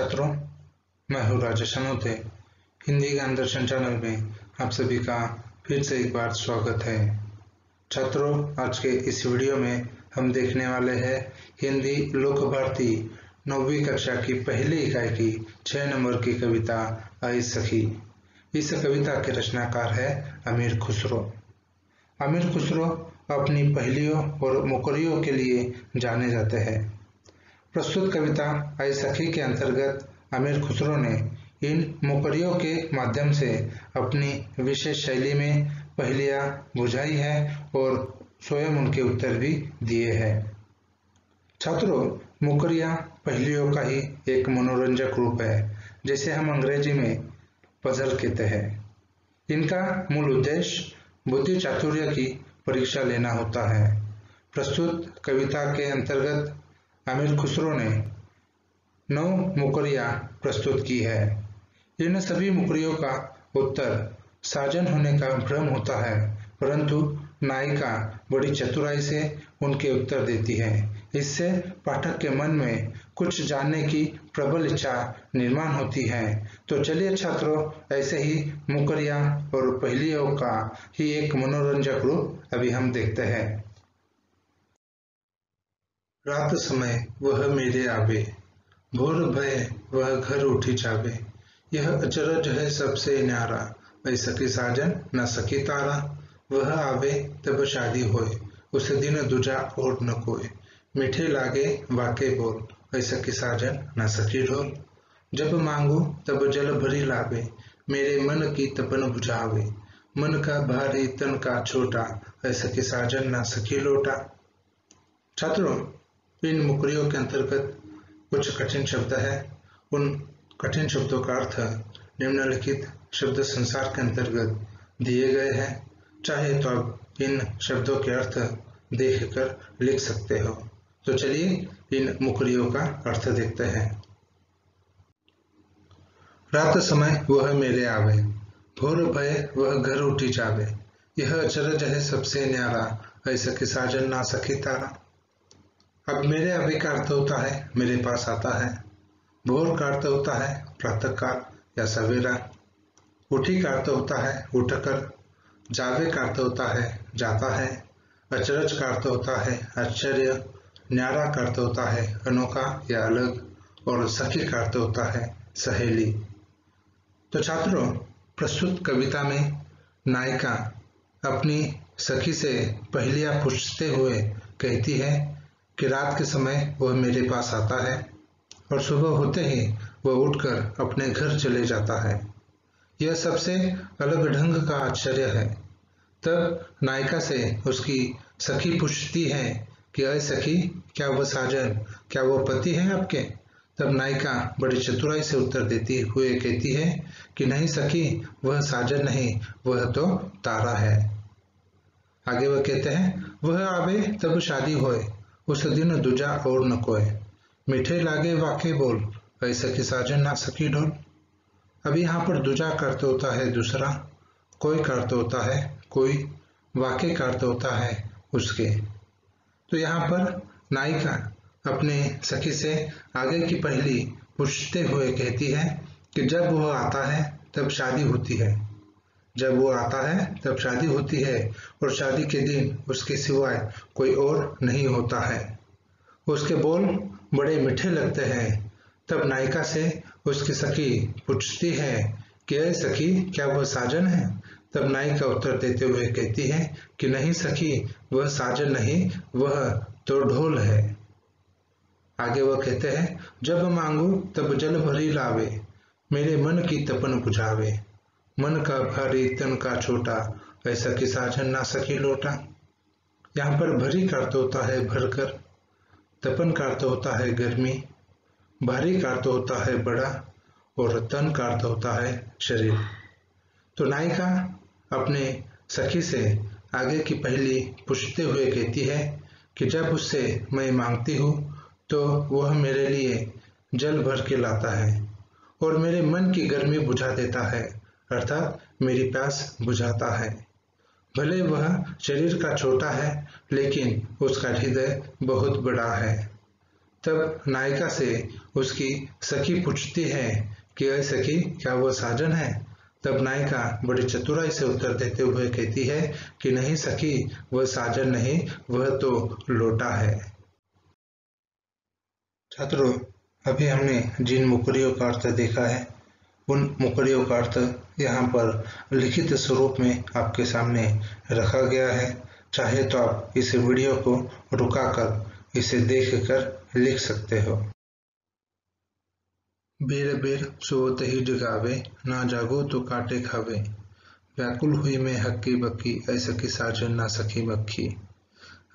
छात्रों, मैं हूँ राजेश अनोते। हिंदी ज्ञान दर्शन चैनल में आप सभी का फिर से एक बार स्वागत है। छात्रों, आज के इस वीडियो में हम देखने वाले हैं हिंदी लोक भारती 9वीं कक्षा की पहली इकाई की 6 नंबर की कविता आई सखी। इस कविता के रचनाकार है अमीर खुसरो। अमीर खुसरो अपनी पहेलियों और मुकरियों के लिए जाने जाते हैं। प्रस्तुत कविता आई सखी के अंतर्गत अमीर खुसरो ने इन मुकरियों के माध्यम से अपनी विशेष शैली में पहेलियां बुझाई है और स्वयं उनके उत्तर भी दिए हैं। छात्रों, मुकरियां पहेलियों का ही एक मनोरंजक रूप है, जिसे हम अंग्रेजी में पजल कहते हैं। इनका मूल उद्देश्य बुद्धि चातुर्य की परीक्षा लेना होता है। प्रस्तुत कविता के अंतर्गत अमीर खुसरो ने 9 मुकरियां प्रस्तुत की है। इन सभी मुकरियों का उत्तर साजन होने का भ्रम होता है, परंतु नायिका बड़ी चतुराई से उनके उत्तर देती है। इससे पाठक के मन में कुछ जानने की प्रबल इच्छा निर्माण होती है। तो चलिए छात्रों, ऐसे ही मुकरियां और पहेलियों का ही एक मनोरंजक रूप अभी हम देखते हैं। रात समय वह मेरे आवे, भोर भय वह घर उठी जावे। यह अचरज है सबसे न्यारा, ऐसा कि साजन न सकी तारा। वह आवे तब शादी होए, उस दिन दूजा और न कोई। मीठे लागे वाके बोल, ऐसा कि साजन न सकी ढोल। जब मांगू तब जल भरी लावे, मेरे मन की तपन बुझावे। मन का भारी तन का छोटा, ऐसा कि साजन न सकी लोटा। छात्रों, इन मुकरियों के अंतर्गत कुछ कठिन शब्द है। उन कठिन शब्दों का अर्थ निम्नलिखित शब्द संसार के अंतर्गत दिए गए हैं। चाहे तो आप इन शब्दों के अर्थ देखकर लिख सकते हो। तो चलिए इन मुकरियों का अर्थ देखते हैं। रात समय वह मेरे आवे, भोर भय वह घर उठी जावे। यह अचरज है सबसे न्यारा, ऐसा कि साजन ना सकी तारा। अब मेरे आवे का अर्थ होता है मेरे पास आता है। भोर का अर्थ होता है प्रातः काल या सवेरा। उठी का अर्थ होता है उठकर। जावे का अर्थ होता है जाता है। अचरज का अर्थ होता है आश्चर्य। न्यारा का अर्थ होता है अनोखा या अलग। और सखी का अर्थ होता है सहेली। तो छात्रों, प्रस्तुत कविता में नायिका अपनी सखी से पहेलियां पूछते हुए कहती है कि रात के समय वह मेरे पास आता है और सुबह होते ही वह उठकर अपने घर चले जाता है। यह सबसे अलग ढंग का आश्चर्य है। तब नायिका से उसकी सखी पूछती है कि अय सखी, क्या वह साजन, क्या वो पति है आपके? तब नायिका बड़ी चतुराई से उत्तर देती हुए कहती है कि नहीं सखी, वह साजन नहीं, वह तो तारा है। आगे वह कहते हैं, वह आवे तब शादी होए, उस दिन दूजा और न कोय। मीठे लागे वाके बोल, ऐसा कि साजन ना सकी ढोल। अब यहाँ पर दूजा का अर्थ होता है दूसरा, कोई का अर्थ होता है कोई, वाके का अर्थ होता है उसके। तो यहाँ पर नायिका अपने सखी से आगे की पहेली पूछते हुए कहती है कि जब वह आता है तब शादी होती है। जब वो आता है तब शादी होती है और शादी के दिन उसके सिवाय कोई और नहीं होता है। उसके बोल बड़े मीठे लगते हैं। तब नायिका से उसकी सखी पूछती है कि अरे सखी, क्या वह साजन है? तब नायिका उत्तर देते हुए कहती है कि नहीं सखी, वह साजन नहीं, वह तो ढोल है। आगे वह कहते हैं, जब मांगू तब जल भरी लावे, मेरे मन की तपन बुझावे। मन का भारी तन का छोटा, ऐसा कि साजन ना सकी लोटा। यहाँ पर भरी का अर्थ होता है भरकर। तपन का अर्थ होता है गर्मी। भारी का अर्थ होता है बड़ा और तन का अर्थ होता है शरीर। तो नायिका अपने सखी से आगे की पहेली पूछते हुए कहती है कि जब उससे मैं मांगती हूँ तो वह मेरे लिए जल भर के लाता है और मेरे मन की गर्मी बुझा देता है, अर्थात मेरी प्यास बुझाता है। भले वह शरीर का छोटा है, लेकिन उसका हृदय बहुत बड़ा है। तब नायिका से उसकी सखी पूछती है कि अरे सखी, क्या वह साजन है? तब नायिका बड़ी चतुराई से उत्तर देते हुए कहती है कि नहीं सखी, वह साजन नहीं, वह तो लोटा है। छात्रों, अभी हमने जिन मुकरियों का अर्थ देखा है, उन मुकरियों का अर्थ यहाँ पर लिखित स्वरूप में आपके सामने रखा गया है। चाहे तो आप इस वीडियो को रुकाकर इसे देखकर लिख सकते हो। बेर बेर सोवत ही जगावे, ना जागो तो कांटे खावे। व्याकुल हुई मैं हक्की बक्की, ऐसा की साजन ना सखी मक्खी।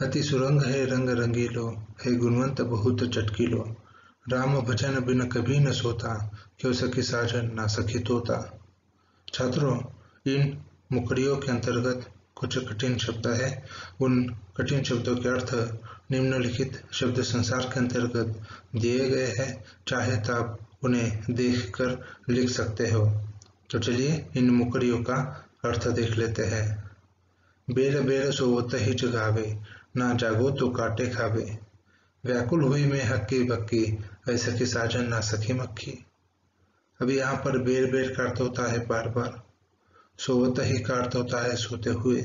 अति सुरंग है रंग रंगीलो, है गुणवंत बहुत चटकीलो। राम भजन बिन कभी न सोता, क्यों सखी साजन ना सखी तोता। छात्रों, इन मुकरियों के अंतर्गत कुछ कठिन शब्द है। उन कठिन शब्दों के अर्थ निम्नलिखित शब्द संसार के अंतर्गत दिए गए हैं। चाहे तो आप उन्हें देखकर लिख सकते हो। तो चलिए इन मुकरियों का अर्थ देख लेते हैं। बेर बेर सोवत ही जगावे, ना जागो तो कांटे खावे। व्याकुल हुई मैं हक्की बक्की, ऐसा की साजन ना सखी मक्खी। अभी यहाँ पर बेर बेर का अर्थ होता है बार बार। सोवत ही का अर्थ होता है सोते हुए।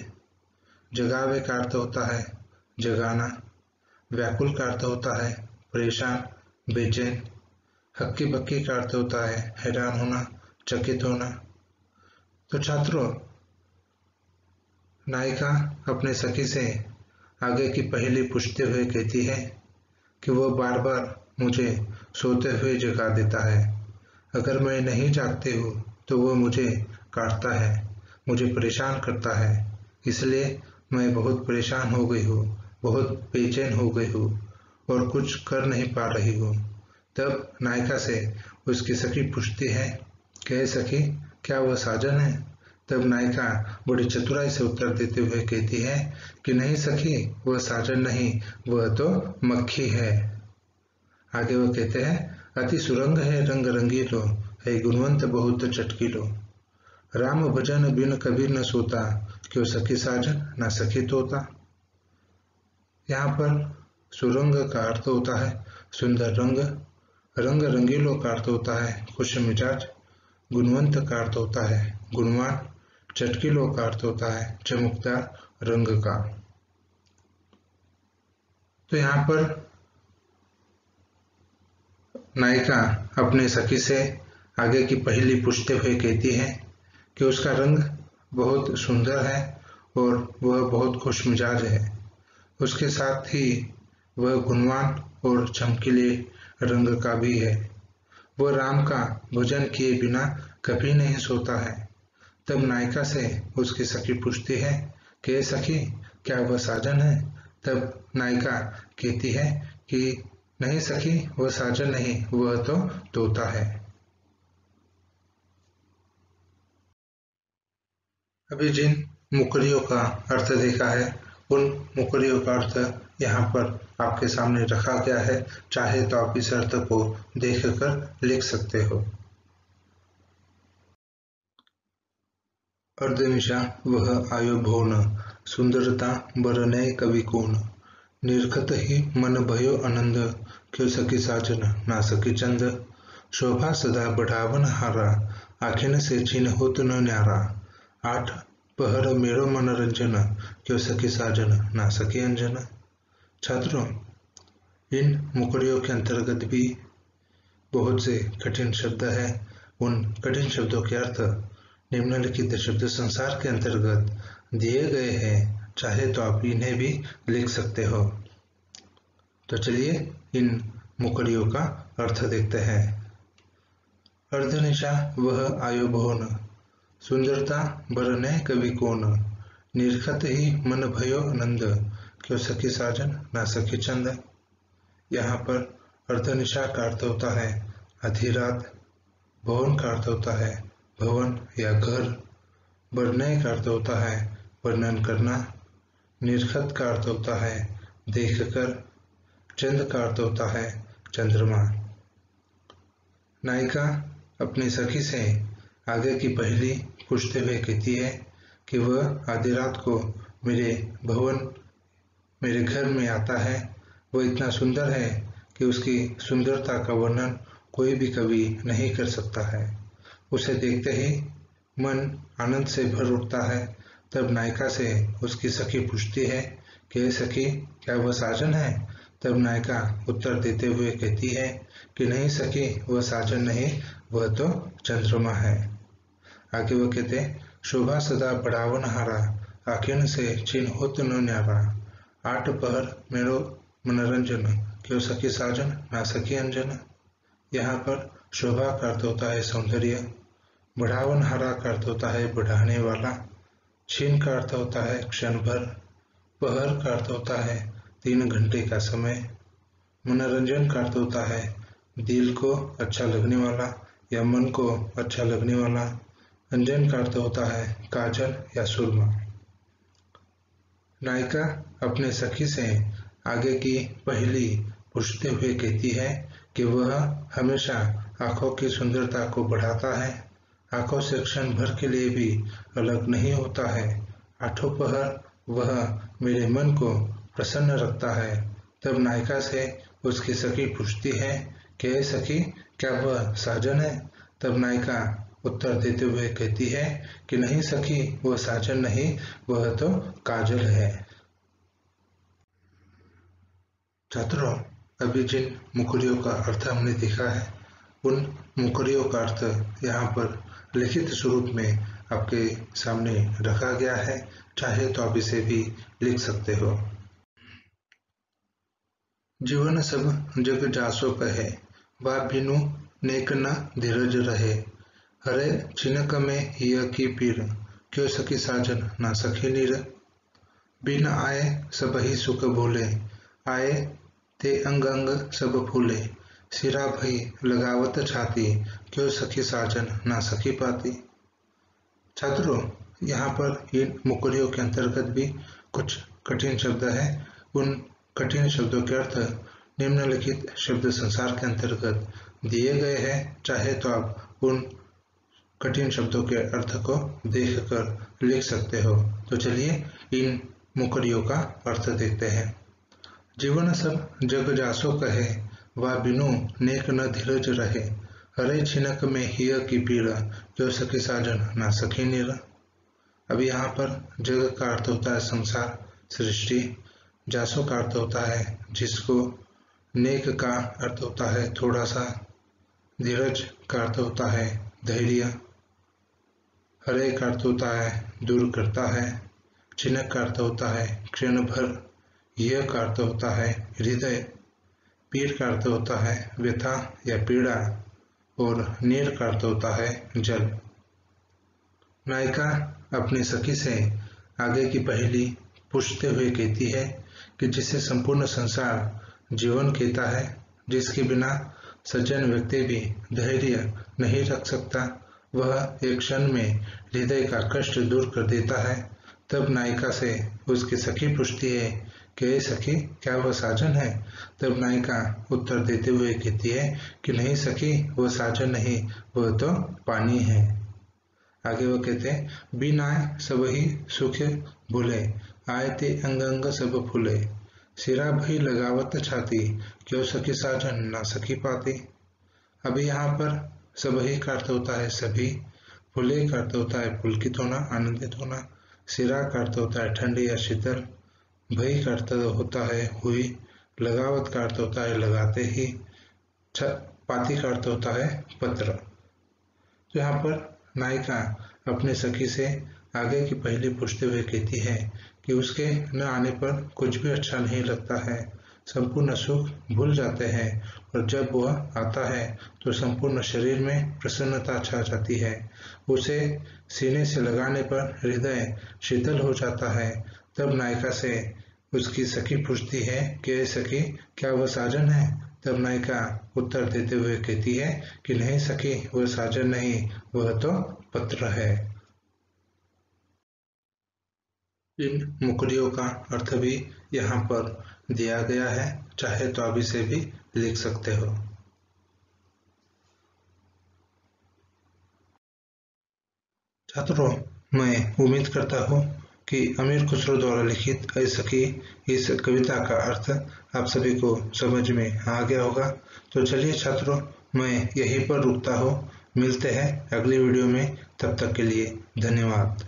जगावे का अर्थ होता है जगाना। व्याकुल का अर्थ होता है परेशान, बेचैन। हक्की बक्की का अर्थ होता है हैरान होना, चकित होना। तो छात्रों, नायिका अपने सखी से आगे की पहेली पूछते हुए कहती है कि वह बार बार मुझे सोते हुए जगा देता है। अगर मैं नहीं जागती हूँ तो वह मुझे काटता है, मुझे परेशान करता है। इसलिए मैं बहुत परेशान हो गई हूँ, बहुत बेचैन हो गई हूँ और कुछ कर नहीं पा रही हूँ। तब नायिका से उसकी सखी पूछती है कि सखी, क्या वह साजन है? तब नायिका बड़ी चतुराई से उत्तर देते हुए कहती है कि नहीं सखी, वह साजन नहीं, वह तो मक्खी है। आगे वह कहते हैं अति सुरंग है रंग रंगीलो, है गुणवंत बहुत चटकीलो। राम भजन बिन कबीर न सोता, क्यों सखी साजन ना सखी तोता। यहाँ पर सुरंग का अर्थ होता है सुंदर रंग, रंग रंगीलो का अर्थ होता है खुश मिजाज, गुणवंत का अर्थ होता है गुणवान, चटकीलो का अर्थ होता है चमकदार रंग का। तो यहाँ पर नायिका अपने सखी से आगे की पहेली पूछते हुए कहती है कि उसका रंग बहुत सुंदर है और वह बहुत खुश मिजाज है। उसके साथ ही वह गुणवान और चमकीले रंग का भी है। वह राम का भजन किए बिना कभी नहीं सोता है। तब नायिका से उसकी सखी पूछती है कि सखी, क्या वह साजन है? तब नायिका कहती है कि नहीं सखी, वह साजन नहीं, वह तो तोता है। अभी जिन मुकरियों का अर्थ देखा है, उन मुकरियों का अर्थ यहाँ पर आपके सामने रखा गया है। चाहे तो आप इस अर्थ को देखकर लिख सकते हो। अर्धनिशा वह आयो भोन, सुंदरता बरनै कवि कोन। निरखत ही मन भयो आनंद, क्यों सखी साजन ना सखी चंद। शोभा सदा बढ़ावन हारा, आखिन से छीन होत न न्यारा। आठ पहर मेरो मनोरंजन, क्यों सखी साजन ना सखी अंजन। छात्रों, इन मुकरियों के अंतर्गत भी बहुत से कठिन शब्द है। उन कठिन शब्दों के अर्थ निम्नलिखित शब्द संसार के अंतर्गत दिए गए हैं। चाहे तो आप इन्हें भी लिख सकते हो। तो चलिए इन मुकरियों का अर्थ देखते हैं। अर्धनिशा वह आयो भोन, सुंदरता बरनै कवि कोन। निरखत ही मन भयो आनंद, क्यों सखी साजन ना सखी चंद। यहाँ पर अर्धनिशा का अर्थ होता है आधी रात, भवन का अर्थ होता है भवन या घर, बरनै का अर्थ होता है वर्णन करना, निरखत का अर्थ होता है देखकर, चंद का अर्थ होता है चंद्रमा। नायिका अपनी सखी से आगे की पहेली पूछते हुए कहती है कि वह आधी रात को मेरे भवन, मेरे घर में आता है। वह इतना सुंदर है कि उसकी सुंदरता का वर्णन कोई भी कवि नहीं कर सकता है। उसे देखते ही मन आनंद से भर उठता है। तब नायिका से उसकी सखी पूछती है कि सखी, क्या वह साजन है? तब नायिका उत्तर देते हुए कहती है कि नहीं सखी, वह साजन नहीं, वह तो चंद्रमा है। आगे वो कहते, शोभा सदा बढ़ावन हारा, आखिन से चिन्ह होत न न्यारा, आठ पहर मेरो मनोरंजन, क्यों सखी साजन ना सखी अंजन। यहाँ पर शोभा का अर्थ होता है सौंदर्य, बढ़ावन हारा का अर्थ होता है बढ़ाने वाला, क्षीण का अर्थ होता है क्षण भर, पहर का अर्थ होता है 3 घंटे का समय, मनोरंजन का अर्थ होता है दिल को अच्छा लगने वाला या मन को अच्छा लगने वाला, अंजन का अर्थ होता है काजल या सुरमा। नायिका अपने सखी से आगे की पहेली पूछते हुए कहती है कि वह हमेशा आंखों की सुंदरता को बढ़ाता है, आंखों से क्षण भर के लिए भी अलग नहीं होता है। आठों पहर वह मेरे मन को प्रसन्न रखता है। तब नायिका से उसकी सखी पूछती है कि हे सखी, क्या वह साजन है? तब नायिका उत्तर देते हुए कहती है कि नहीं सखी, वह साजन नहीं, वह तो काजल है। छात्रों, अभी जिन मुखरियों का अर्थ हमने देखा है, उन मुखरियों का अर्थ यहाँ पर लिखित स्वरूप में आपके सामने रखा गया है। चाहे तो आप इसे भी लिख सकते हो। जीवन सब जग जासो कहे, बा बिनु नेक न धीरज रहे, हरे छिनक में हिय की पीर, क्यों सखी साजन ना सखी नीर। बिन आए सब ही सुख भूले, आए ते अंग अंग सब फूले, सिरा भई लगावत छाती, क्यों सखी साजन ना सखी पाती। छात्रों, यहाँ पर इन मुकरियों के अंतर्गत भी कुछ कठिन शब्द है। उन कठिन शब्दों के अर्थ निम्नलिखित शब्द संसार के अंतर्गत दिए गए हैं। चाहे तो आप उन कठिन शब्दों के अर्थ को देखकर लिख सकते हो। तो चलिए इन मुकरियों का अर्थ देखते हैं। जीवन सब जग जासो कहे, वा बिनु नेक न धीरज रहे, हरे छिनक में हिय की पीड़ा, जो सखी साजन ना सखी नीर। अब यहाँ पर जग का अर्थ होता है संसार, सृष्टि। जासो का अर्थ होता है जिसको, नेक का अर्थ होता है थोड़ा सा, धीरज का अर्थ होता है धैर्य, हरे का अर्थ होता है दूर करता है, छिनक का अर्थ होता है क्षण भर, यह का अर्थ होता है हृदय, पीर का अर्थ होता है व्यथा या पीड़ा, और नीर का अर्थ होता है जल। नायिका अपनी सखी से आगे की पहेली पूछते हुए कहती है कि जिसे संपूर्ण संसार जीवन कहता है, जिसके बिना सज्जन व्यक्ति भी धैर्य नहीं रख सकता, वह एक क्षण में हृदय का कष्ट दूर कर देता है। तब नायिका से उसकी सखी पूछती है कि हे सखी, क्या वह साजन है? तब नायिका उत्तर देते हुए कहती है कि नहीं सखी, वह साजन नहीं, वह तो पानी है। आगे वो कहते हैं, बिन आए सब ही सुख भूले, आए ते अंग अंग सब फूले, सिरा भई लगावत छाती, क्यों सखी साजन ना सखी पाती। अभी यहाँ पर सब ही का अर्थ होता है सभी, फूले का अर्थ होता है पुलकित होना, आनंदित होना, सिरा का अर्थ होता है ठंडी या शीतल, भई का अर्थ होता है हुई, लगावत का अर्थ होता है लगाते ही, पाती का अर्थ होता है पत्र। तो यहाँ पर नायिका अपने सखी से आगे की पहेली पूछते हुए कहती है कि उसके न आने पर कुछ भी अच्छा नहीं लगता है, संपूर्ण सुख भूल जाते हैं, और जब वह आता है तो संपूर्ण शरीर में प्रसन्नता छा जाती है। उसे सीने से लगाने पर हृदय शीतल हो जाता है। तब नायिका से उसकी सखी पूछती है कि सखी, क्या वह साजन है? तब नायिका उत्तर देते हुए कहती है कि नहीं सखी, वह साजन नहीं, वह तो पत्र है। इन मुकरियों का अर्थ भी यहाँ पर दिया गया है। चाहे तो आप इसे भी लिख सकते हो। छात्रों, मैं उम्मीद करता हूँ कि अमीर खुसरो द्वारा लिखित ऐसा कि इस कविता का अर्थ आप सभी को समझ में आ गया होगा। तो चलिए छात्रों, मैं यहीं पर रुकता हूँ। मिलते हैं अगली वीडियो में, तब तक के लिए धन्यवाद।